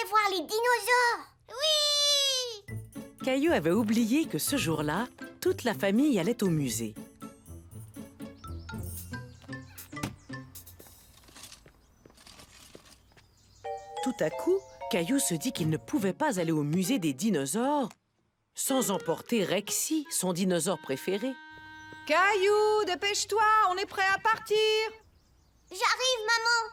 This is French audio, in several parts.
aller voir les dinosaures. Oui! Caillou avait oublié que ce jour-là, toute la famille allait au musée. Tout à coup, Caillou se dit qu'il ne pouvait pas aller au musée des dinosaures sans emporter Rexy, son dinosaure préféré. Caillou, dépêche-toi, on est prêt à partir. J'arrive, maman.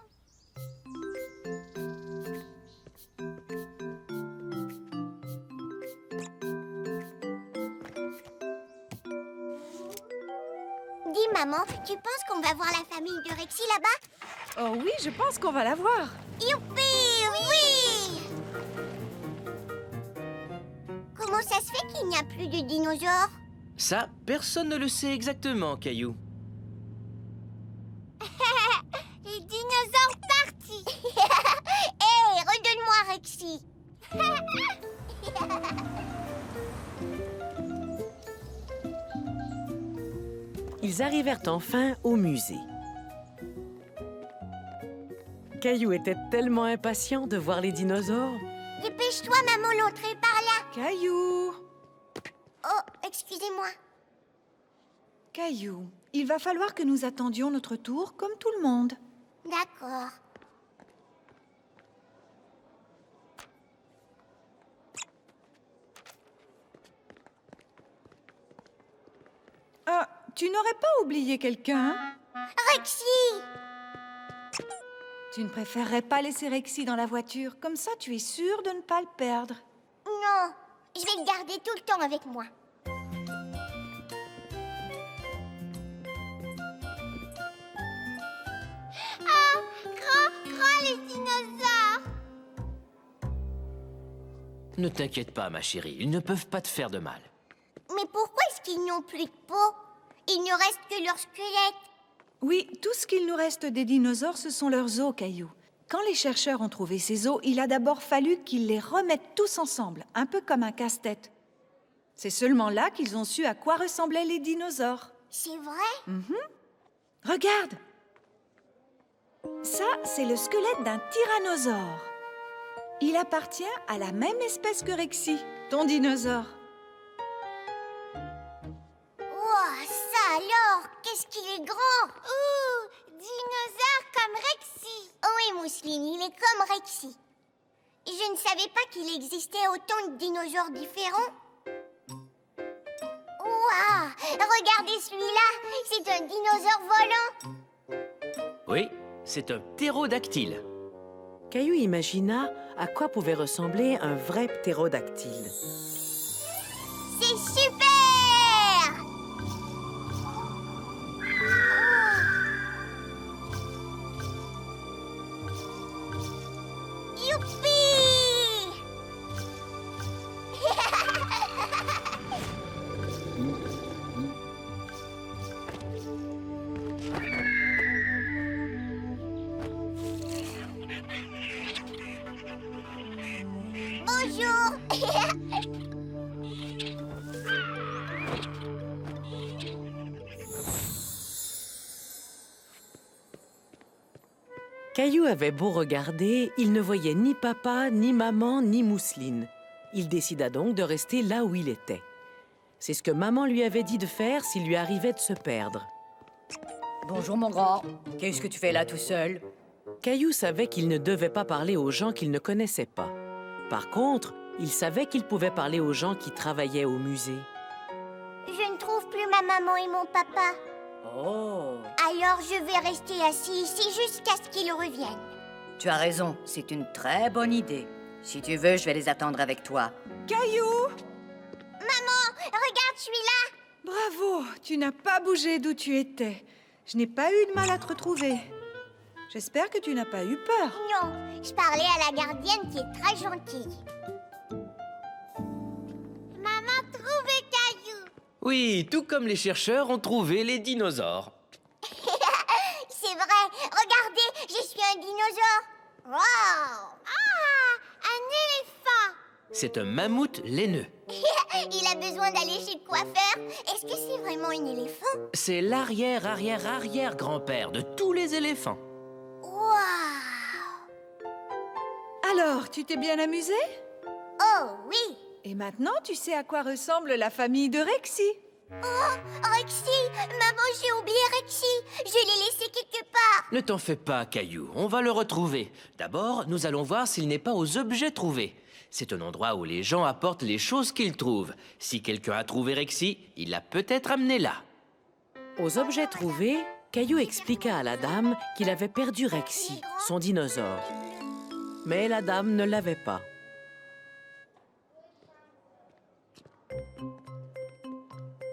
Dis, maman, tu penses qu'on va voir la famille de Rexy là-bas? Oh oui, je pense qu'on va la voir. Youpi, oui! Comment ça se fait qu'il n'y a plus de dinosaures? Ça, personne ne le sait exactement, Caillou. Les dinosaures partis. Hé, redonne-moi Rexy. Ils arrivèrent enfin au musée. Caillou était tellement impatient de voir les dinosaures. Dépêche-toi, maman, l'entrée est par là. Caillou, Oh, excusez-moi. Caillou, il va falloir que nous attendions notre tour comme tout le monde. D'accord. Tu n'aurais pas oublié quelqu'un? Rexy! Tu ne préférerais pas laisser Rexy dans la voiture? Comme ça, tu es sûre de ne pas le perdre. Non, je vais le garder tout le temps avec moi. Ah, grand, les dinosaures! Ne t'inquiète pas, ma chérie, ils ne peuvent pas te faire de mal. Mais pourquoi est-ce qu'ils n'ont plus de peau? Il ne reste que leur squelette. Oui, tout ce qu'il nous reste des dinosaures, ce sont leurs os, Caillou. Quand les chercheurs ont trouvé ces os, il a d'abord fallu qu'ils les remettent tous ensemble, un peu comme un casse-tête. C'est seulement là qu'ils ont su à quoi ressemblaient les dinosaures. C'est vrai? Regarde! Ça, c'est le squelette d'un tyrannosaure. Il appartient à la même espèce que Rexy, ton dinosaure. Ouah, ça alors, qu'est-ce qu'il est grand! Ouh, dinosaure comme Rexy! Oui, Mousseline, il est comme Rexy. Je ne savais pas qu'il existait autant de dinosaures différents. Ouah, regardez celui-là, c'est un dinosaure volant. Oui, c'est un ptérodactyle. Caillou imagina à quoi pouvait ressembler un vrai ptérodactyle. C'est super! Youpi! Bonjour! Caillou avait beau regarder, il ne voyait ni papa, ni maman, ni Mousseline. Il décida donc de rester là où il était. C'est ce que maman lui avait dit de faire s'il lui arrivait de se perdre. Bonjour mon grand, qu'est-ce que tu fais là tout seul? Caillou savait qu'il ne devait pas parler aux gens qu'il ne connaissait pas. Par contre, il savait qu'il pouvait parler aux gens qui travaillaient au musée. Je ne trouve plus ma maman et mon papa. Oh, Alors je vais rester assis ici jusqu'à ce qu'ils reviennent. tu as raison, c'est une très bonne idée. Si tu veux, je vais les attendre avec toi. Caillou! Maman, regarde, je suis là. Bravo, tu n'as pas bougé d'où tu étais. Je n'ai pas eu de mal à te retrouver. J'espère que tu n'as pas eu peur. Non, je parlais à la gardienne qui est très gentille. Maman, trouvez Caillou. Oui, tout comme les chercheurs ont trouvé les dinosaures. C'est vrai, regardez, je suis un dinosaure. Wow! Ah, un éléphant. C'est un mammouth laineux. Il a besoin d'aller chez le coiffeur. Est-ce que c'est vraiment un éléphant? C'est l'arrière-arrière-arrière-grand-père de tous les éléphants. Wow! Alors, tu t'es bien amusé? Oh oui. Et maintenant, tu sais à quoi ressemble la famille de Rexy. Rexy, maman, j'ai oublié Rexy. Je l'ai laissé quelque part. Ne t'en fais pas, Caillou, on va le retrouver. D'abord, nous allons voir s'il n'est pas aux objets trouvés. C'est un endroit où les gens apportent les choses qu'ils trouvent. Si quelqu'un a trouvé Rexy, il l'a peut-être amené là. Aux objets trouvés, Caillou expliqua à la dame qu'il avait perdu Rexy, son dinosaure. Mais la dame ne l'avait pas.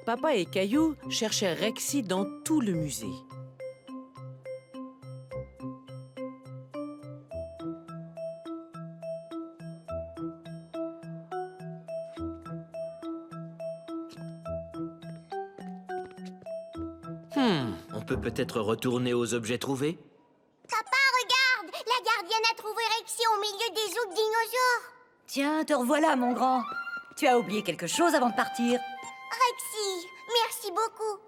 Papa et Caillou cherchèrent Rexy dans tout le musée. On peut peut-être retourner aux objets trouvés? Papa, regarde. La gardienne a trouvé Rexy au milieu des autres dinosaures. Tiens, te revoilà, mon grand. Tu as oublié quelque chose avant de partir. Rexy, merci beaucoup.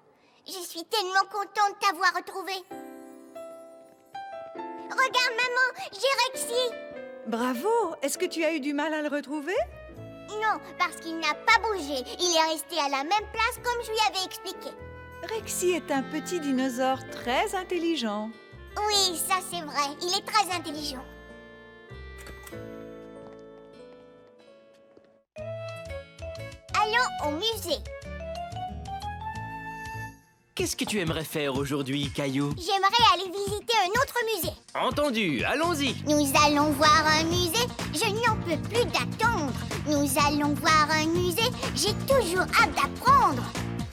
Je suis tellement contente de t'avoir retrouvé. Regarde, maman, j'ai Rexy. Bravo! Est-ce que tu as eu du mal à le retrouver? Non, parce qu'il n'a pas bougé. Il est resté à la même place comme je lui avais expliqué. Rexy est un petit dinosaure très intelligent. Oui, ça c'est vrai. Il est très intelligent. Allons au musée. Qu'est-ce que tu aimerais faire aujourd'hui, Caillou? J'aimerais aller visiter un autre musée. Entendu, allons-y! Nous allons voir un musée. Je n'en peux plus d'attendre. Nous allons voir un musée. J'ai toujours hâte d'apprendre.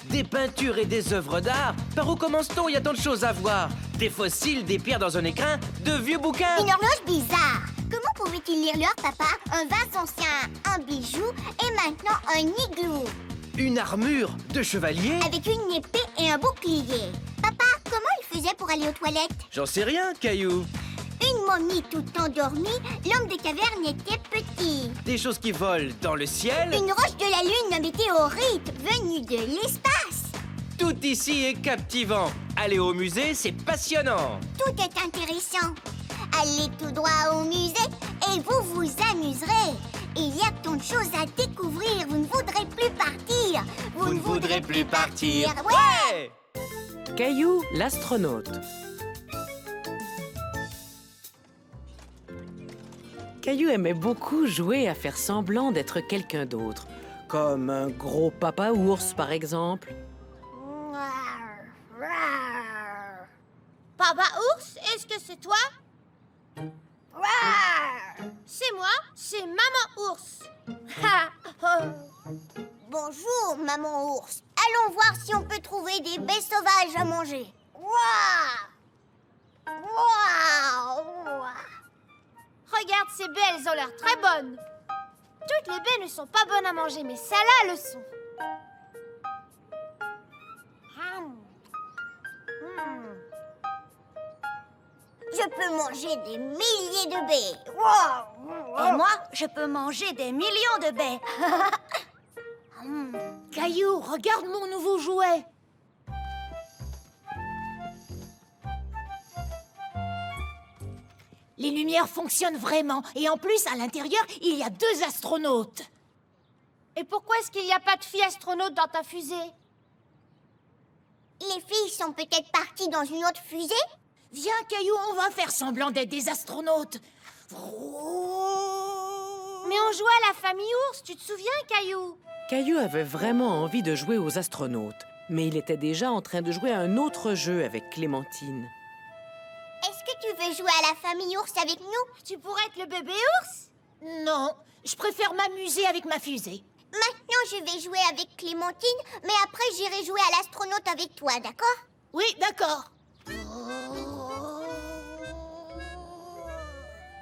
Des peintures et des œuvres d'art? Par où commence-t-on? Il y a tant de choses à voir. Des fossiles, des pierres dans un écrin, de vieux bouquins. Une horloge bizarre. Comment pouvait-il lire l'heure, papa? Un vase ancien, un bijou et maintenant un igloo. Une armure de chevalier? Avec une épée et un bouclier. Papa, comment il faisait pour aller aux toilettes? J'en sais rien, Caillou. Une momie tout endormie, l'homme des cavernes était petit. Des choses qui volent dans le ciel. Une roche de la lune, un météorite venu de l'espace. Tout ici est captivant. Aller au musée, c'est passionnant. Tout est intéressant. Allez tout droit au musée et vous vous amuserez. Il y a tant de choses à découvrir, vous ne voudrez plus partir. Vous ne voudrez plus partir. Ouais! Caillou, l'astronaute. Caillou aimait beaucoup jouer à faire semblant d'être quelqu'un d'autre, comme un gros papa ours, par exemple. Papa ours, est-ce que c'est toi? C'est moi, c'est maman ours. Bonjour, maman ours. Allons voir si on peut trouver des baies sauvages à manger. Regarde ces baies, elles ont l'air très bonnes. Toutes les baies ne sont pas bonnes à manger, mais celles-là le sont. Je peux manger des milliers de baies. Et moi, je peux manger des millions de baies. Caillou, regarde mon nouveau jouet. Les lumières fonctionnent vraiment. Et en plus, à l'intérieur, il y a 2 astronautes. Et pourquoi est-ce qu'il n'y a pas de filles astronautes dans ta fusée? Les filles sont peut-être parties dans une autre fusée? Viens, Caillou, on va faire semblant d'être des astronautes. Mais on jouait à la famille ours, tu te souviens, Caillou? Caillou avait vraiment envie de jouer aux astronautes, mais il était déjà en train de jouer à un autre jeu avec Clémentine. Est-ce que tu veux jouer à la famille ours avec nous? Tu pourrais être le bébé ours? Non, je préfère m'amuser avec ma fusée. Maintenant, je vais jouer avec Clémentine, mais après, j'irai jouer à l'astronaute avec toi, d'accord? Oui, d'accord.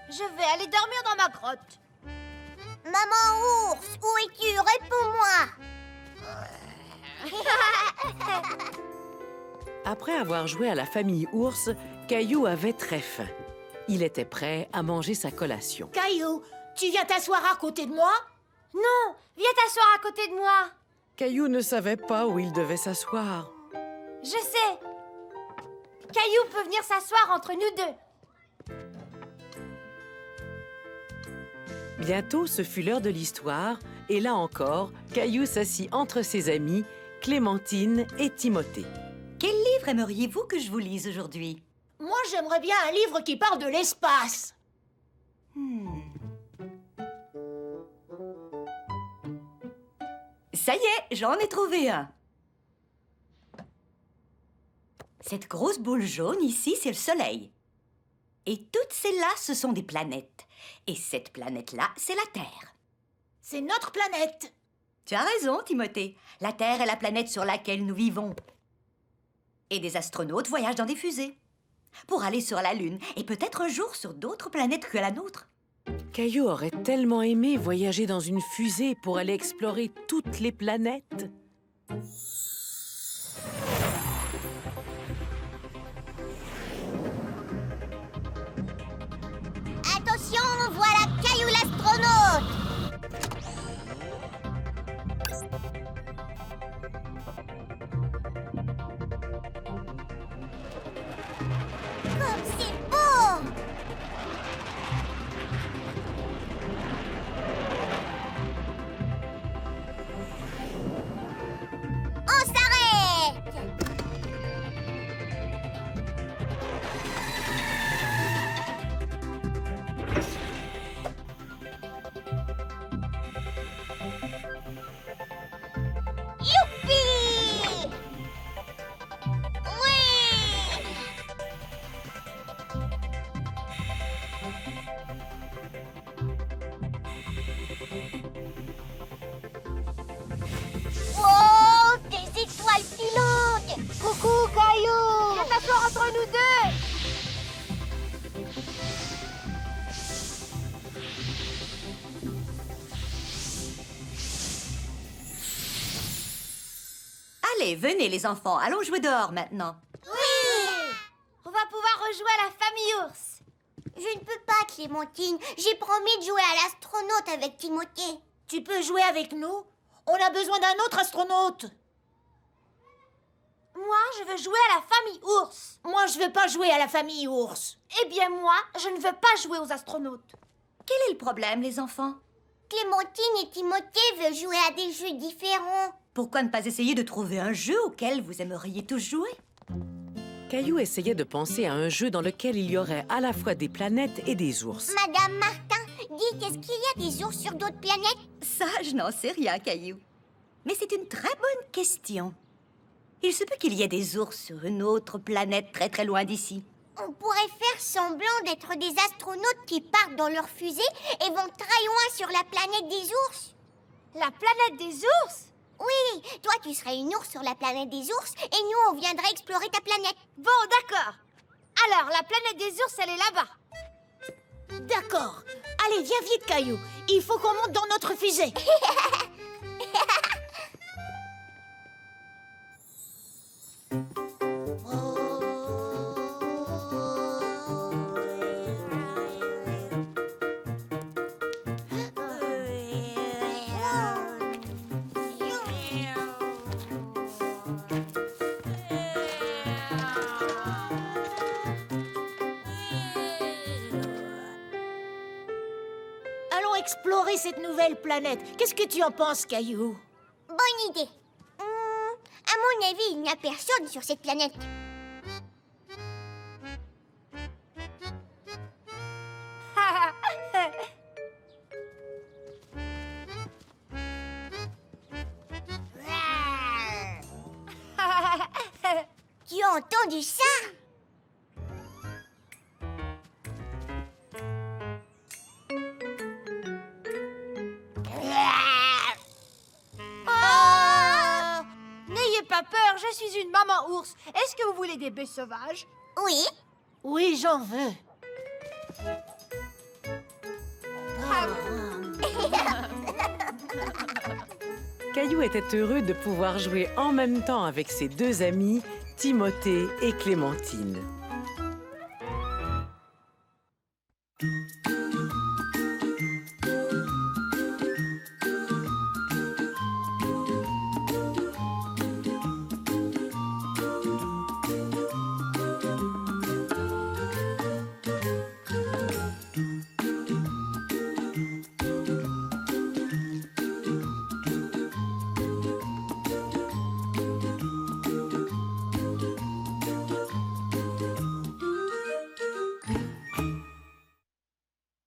Je vais aller dormir dans ma grotte. Maman ours, où es-tu? Réponds-moi! Après avoir joué à la famille ours, Caillou avait très faim. Il était prêt à manger sa collation. Caillou, tu viens t'asseoir à côté de moi? Non, viens t'asseoir à côté de moi. Caillou ne savait pas où il devait s'asseoir. Je sais. Caillou peut venir s'asseoir entre nous deux. Bientôt, ce fut l'heure de l'histoire, et là encore, Caillou s'assit entre ses amis, Clémentine et Timothée. Quel livre aimeriez-vous que je vous lise aujourd'hui? Moi, j'aimerais bien un livre qui parle de l'espace. Ça y est, j'en ai trouvé un. Cette grosse boule jaune ici, c'est le Soleil. Et toutes celles-là, ce sont des planètes. Et cette planète-là, c'est la Terre. C'est notre planète. Tu as raison, Timothée. La Terre est la planète sur laquelle nous vivons. Et des astronautes voyagent dans des fusées pour aller sur la Lune et peut-être un jour sur d'autres planètes que la nôtre. Caillou aurait tellement aimé voyager dans une fusée pour aller explorer toutes les planètes. Attention, voilà Caillou l'astronaute! Comme c'est beau! On s'arrête! Youpi! Oui! Wow! Des étoiles filantes! Coucou, Caillou! Il y a de la fleur entre nous deux! Allez, venez les enfants, allons jouer dehors maintenant. Oui! On va pouvoir rejouer à la famille ours. Je ne peux pas, Clémentine. J'ai promis de jouer à l'astronaute avec Timothée. Tu peux jouer avec nous? On a besoin d'un autre astronaute. Moi, je veux jouer à la famille ours. Moi, je veux pas jouer à la famille ours. Eh bien, moi, je ne veux pas jouer aux astronautes. Quel est le problème, les enfants? Clémentine et Timothée veulent jouer à des jeux différents. Pourquoi ne pas essayer de trouver un jeu auquel vous aimeriez tous jouer? Caillou essayait de penser à un jeu dans lequel il y aurait à la fois des planètes et des ours. Madame Martin, dites, est-ce qu'il y a des ours sur d'autres planètes? Ça, je n'en sais rien, Caillou. Mais c'est une très bonne question. Il se peut qu'il y ait des ours sur une autre planète très très loin d'ici. On pourrait faire semblant d'être des astronautes qui partent dans leur fusée et vont très loin sur la planète des ours. La planète des ours? Oui, toi tu serais une ours sur la planète des ours et nous on viendrait explorer ta planète. Bon, d'accord. Alors, la planète des ours, elle est là-bas. D'accord. Allez, viens vite, Caillou. Il faut qu'on monte dans notre fusée. Allons explorer cette nouvelle planète. Qu'est-ce que tu en penses, Caillou? Bonne idée. À mon avis, il n'y a personne sur cette planète. Tu as entendu ça? N'ayez pas peur, je suis une maman ours. Est-ce que vous voulez des baies sauvages? Oui. Oui, j'en veux. Caillou était heureux de pouvoir jouer en même temps avec ses deux amis, Timothée et Clémentine.